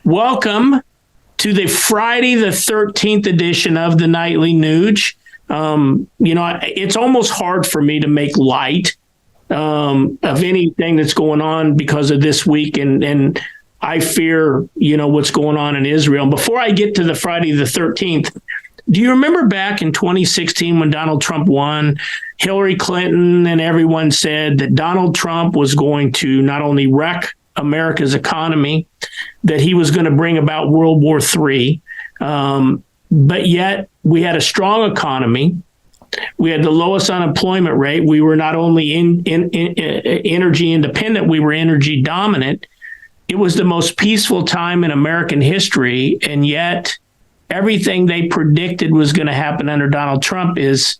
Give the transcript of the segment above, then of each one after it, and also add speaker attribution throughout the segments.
Speaker 1: Welcome to the Friday the 13th edition of the Nightly Nuge. It's almost hard for me to make light of anything that's going on because of this week, and I fear, what's going on in Israel. And before I get to the Friday the 13th, do you remember back in 2016 when Donald Trump won, Hillary Clinton and everyone said that Donald Trump was going to not only wreck America's economy, that he was going to bring about World War III. But yet we had a strong economy. We had the lowest unemployment rate. We were not only in energy independent, we were energy dominant. It was the most peaceful time in American history. And yet everything they predicted was going to happen under Donald Trump is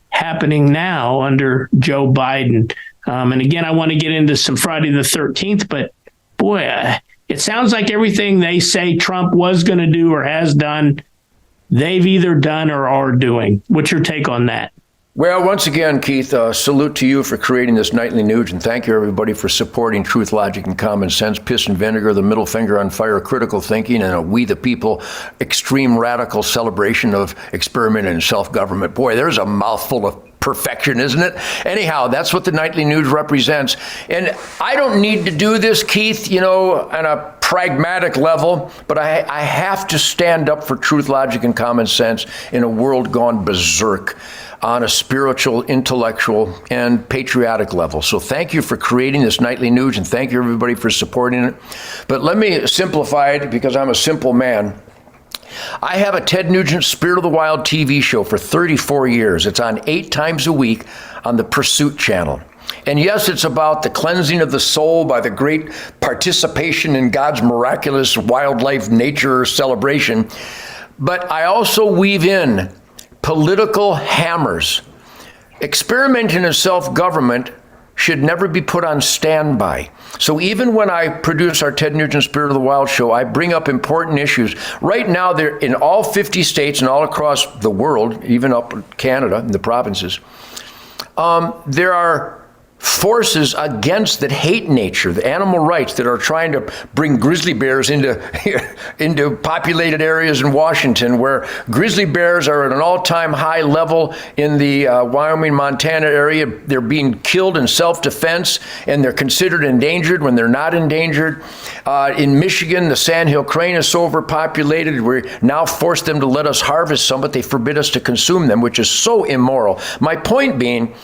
Speaker 1: happening now under Joe Biden. And again, I want to get into some Friday the 13th, but boy, it sounds like everything they say Trump was going to do or has done, they've either done or are doing. What's your take on that?
Speaker 2: Well, once again, Keith, salute to you for creating this Nightly Nuge, and thank you, everybody, for supporting truth, logic, and common sense, piss and vinegar, the middle finger on fire, critical thinking, and a we the people extreme radical celebration of experiment and self-government. Boy, there's a mouthful of perfection, isn't it? Anyhow, that's what the Nightly Nuge represents. And I don't need to do this, Keith, on a pragmatic level, but I have to stand up for truth, logic, and common sense in a world gone berserk on a spiritual, intellectual, and patriotic level. So thank you for creating this Nightly Nuge, and thank you, everybody, for supporting it. But let me simplify it because I'm a simple man. I have a Ted Nugent Spirit of the Wild TV show for 34 years. It's on 8 times a week on the Pursuit channel. And yes, it's about the cleansing of the soul by the great participation in God's miraculous wildlife nature celebration. But I also weave in political hammers. Experimenting in self-government should never be put on standby. So even when I produce our Ted Nugent Spirit of the Wild show, I bring up important issues. Right now, they're in all 50 states and all across the world, even up in Canada, in the provinces. There are forces against that hate nature, the animal rights, that are trying to bring grizzly bears into populated areas in Washington, where grizzly bears are at an all-time high level in the Wyoming, Montana area. They're being killed in self-defense, and they're considered endangered when they're not endangered. In Michigan, the sandhill crane is so overpopulated, we now force them to let us harvest some, but they forbid us to consume them, which is so immoral. My point being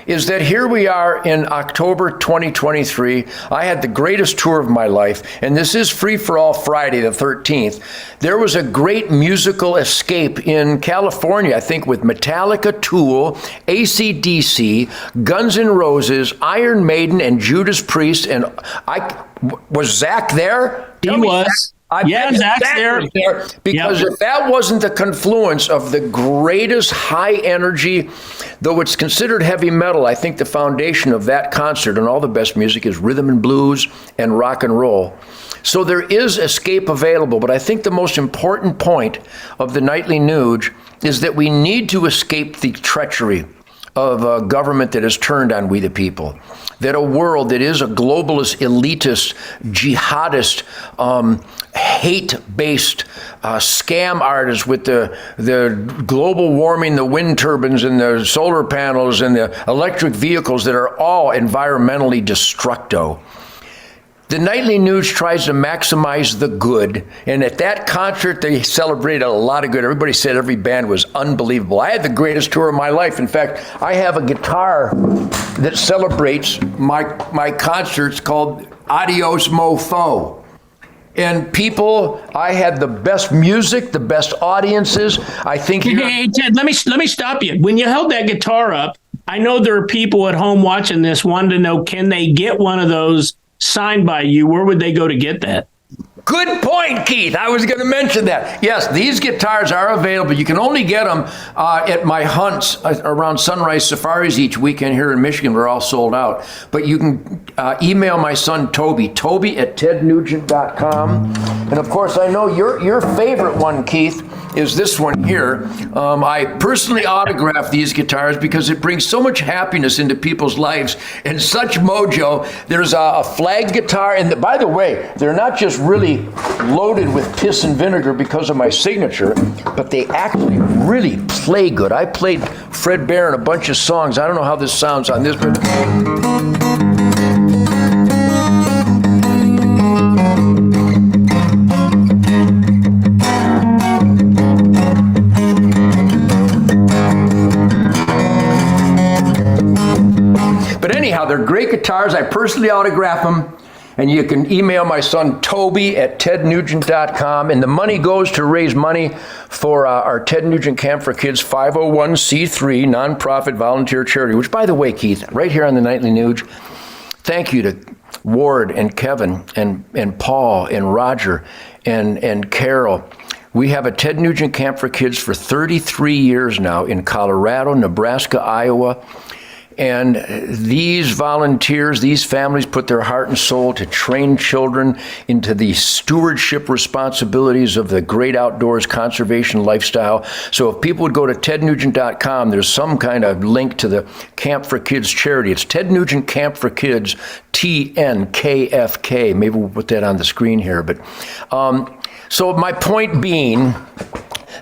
Speaker 2: is that here we are in October 2023. I had the greatest tour of my life, and this is Free for All Friday the 13th. There was a great musical escape in California, I think, with Metallica, Tool, AC/DC, Guns N' Roses, Iron Maiden, and Judas Priest. And was Zach there?
Speaker 1: He was. Zach's there.
Speaker 2: Because if that wasn't the confluence of the greatest high energy, though it's considered heavy metal, I think the foundation of that concert and all the best music is rhythm and blues and rock and roll. So there is escape available, but I think the most important point of the Nightly Nuge is that we need to escape the treachery of a government that has turned on we the people, that a world that is a globalist, elitist, jihadist, hate-based scam artists with the global warming, the wind turbines and the solar panels and the electric vehicles that are all environmentally destructo. The Nightly Nuge tries to maximize the good, and at that concert, they celebrated a lot of good. Everybody said every band was unbelievable. I had the greatest tour of my life. In fact, I have a guitar that celebrates my concerts called Adios Mofo. And people, I had the best music, the best audiences. I think.
Speaker 1: Hey, Ted, let me stop you. When you held that guitar up, I know there are people at home watching this wanting to know, can they get one of those signed by you? Where would they go to get that?
Speaker 2: Good point, Keith. I was going to mention that. Yes, these guitars are available. You can only get them at my hunts around Sunrise Safaris each weekend here in Michigan. We're all sold out. But you can email my son, Toby at tednugent.com. And of course, I know your favorite one, Keith, is this one here. I personally autograph these guitars because it brings so much happiness into people's lives and such mojo. There's a flag guitar, and by the way, they're not just really loaded with piss and vinegar because of my signature, but they actually really play good. I played Fred Barron a bunch of songs. I don't know how this sounds on this, but anyhow, they're great guitars. I personally autograph them. And you can email my son, Toby, at tednugent.com. And the money goes to raise money for our Ted Nugent Camp for Kids 501c3 nonprofit volunteer charity, which, by the way, Keith, right here on the Nightly Nuge, thank you to Ward and Kevin and Paul and Roger and Carol. We have a Ted Nugent Camp for Kids for 33 years now in Colorado, Nebraska, Iowa. And these volunteers, these families put their heart and soul to train children into the stewardship responsibilities of the great outdoors conservation lifestyle. So if people would go to tednugent.com, there's some kind of link to the Camp for Kids charity. It's Ted Nugent Camp for Kids, TNKFK. Maybe we'll put that on the screen here. But so my point being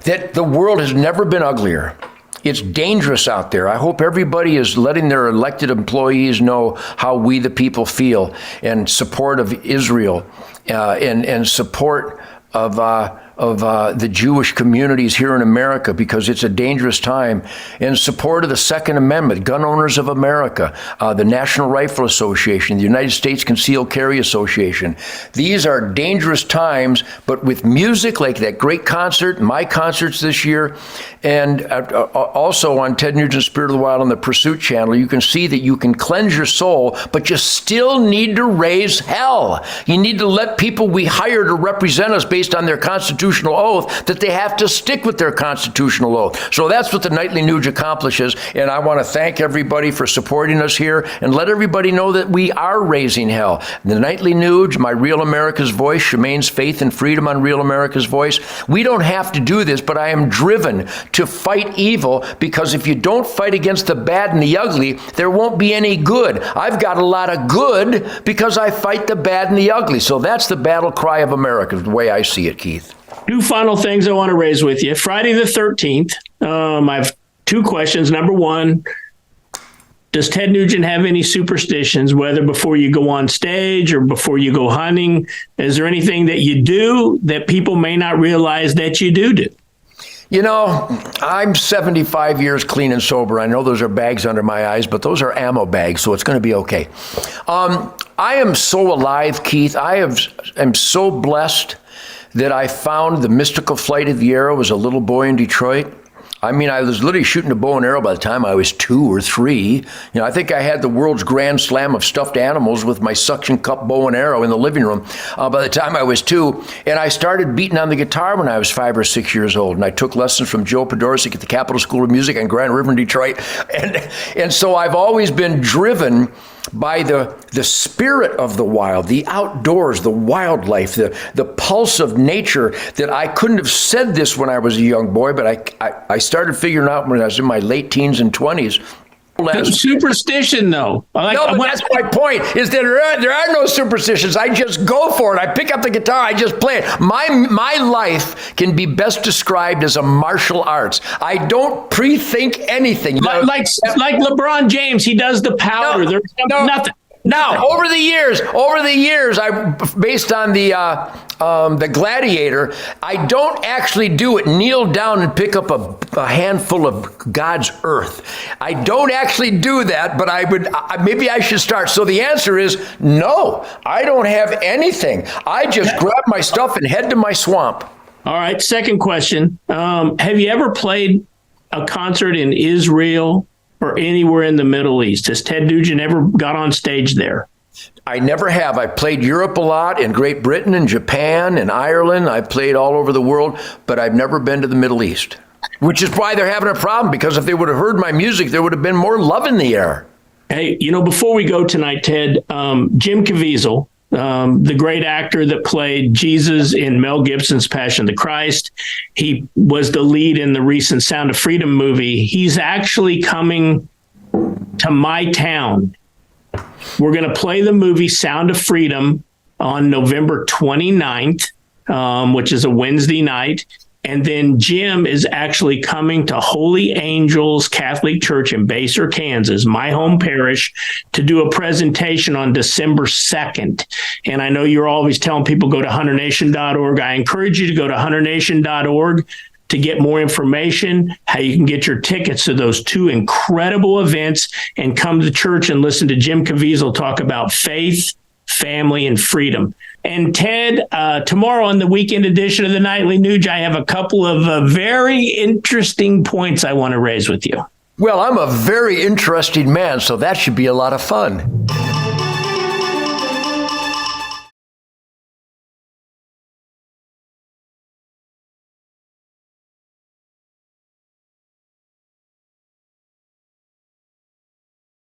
Speaker 2: that the world has never been uglier. It's dangerous out there. I hope everybody is letting their elected employees know how we the people feel in support of Israel and support of the Jewish communities here in America, because it's a dangerous time, in support of the Second Amendment, Gun Owners of America, the National Rifle Association, the United States Concealed Carry Association. These are dangerous times, but with music like that great concert, my concerts this year, and also on Ted Nugent's Spirit of the Wild on the Pursuit channel, you can see that you can cleanse your soul, but you still need to raise hell. You need to let people we hire to represent us based on their constitutional oath, that they have to stick with their constitutional oath. So that's what the Nightly Nuge accomplishes, and I want to thank everybody for supporting us here and let everybody know that we are raising hell. The Nightly Nuge, my Real America's Voice, Shemaine's Faith and Freedom on Real America's Voice. We don't have to do this, but I am driven to fight evil, because if you don't fight against the bad and the ugly, there won't be any good. I've got a lot of good because I fight the bad and the ugly. So that's the battle cry of America, the way I see it, Keith.
Speaker 1: Two final things I want to raise with you. Friday the 13th, I have two questions. Number one, does Ted Nugent have any superstitions, whether before you go on stage or before you go hunting? Is there anything that you do that people may not realize that you do?
Speaker 2: You know, I'm 75 years clean and sober. I know those are bags under my eyes, but those are ammo bags, so it's going to be okay. I am so alive, Keith. I'm so blessed that I found the mystical flight of the arrow as a little boy in Detroit. I mean, I was literally shooting a bow and arrow by the time I was 2 or 3. You know, I think I had the world's grand slam of stuffed animals with my suction cup bow and arrow in the living room by the time I was 2. And I started beating on the guitar when I was 5 or 6 years old. And I took lessons from Joe Podorczyk at the Capitol School of Music on Grand River in Detroit. And so I've always been driven by the spirit of the wild, the outdoors, the wildlife, the pulse of nature, that I couldn't have said this when I was a young boy, but I started figuring out when I was in my late teens and 20s.
Speaker 1: Superstition, though.
Speaker 2: No, but that's my point, is that there are no superstitions. I just go for it. I pick up the guitar. I just play it. My life can be best described as a martial arts. I don't pre-think anything.
Speaker 1: Like LeBron James, he does the powder. There's nothing.
Speaker 2: Now, over the years, I based on the Gladiator, I don't actually do it. Kneel down and pick up a handful of God's earth. I don't actually do that, but maybe I should start. So the answer is no. I don't have anything. I just grab my stuff and head to my swamp.
Speaker 1: All right. Second question: have you ever played a concert in Israel or anywhere in the Middle East? Has Ted Nugent ever got on stage there?
Speaker 2: I never have. I played Europe a lot, in Great Britain and Japan and Ireland. I played all over the world, but I've never been to the Middle East, which is why they're having a problem, because if they would have heard my music, there would have been more love in the air.
Speaker 1: Hey, before we go tonight, Ted, Jim Caviezel, the great actor that played Jesus in Mel Gibson's Passion of the Christ. He was the lead in the recent Sound of Freedom movie. He's actually coming to my town. We're going to play the movie Sound of Freedom on November 29th, which is a Wednesday night. And then Jim is actually coming to Holy Angels Catholic Church in Baser, Kansas, my home parish, to do a presentation on December 2nd. And I know you're always telling people go to hunternation.org. I encourage you to go to hunternation.org to get more information, how you can get your tickets to those two incredible events, and come to church and listen to Jim Caviezel talk about faith, family, and freedom. And Ted, tomorrow on the weekend edition of the Nightly Nuge, I have a couple of very interesting points I want to raise with you.
Speaker 2: Well, I'm a very interesting man, so that should be a lot of fun.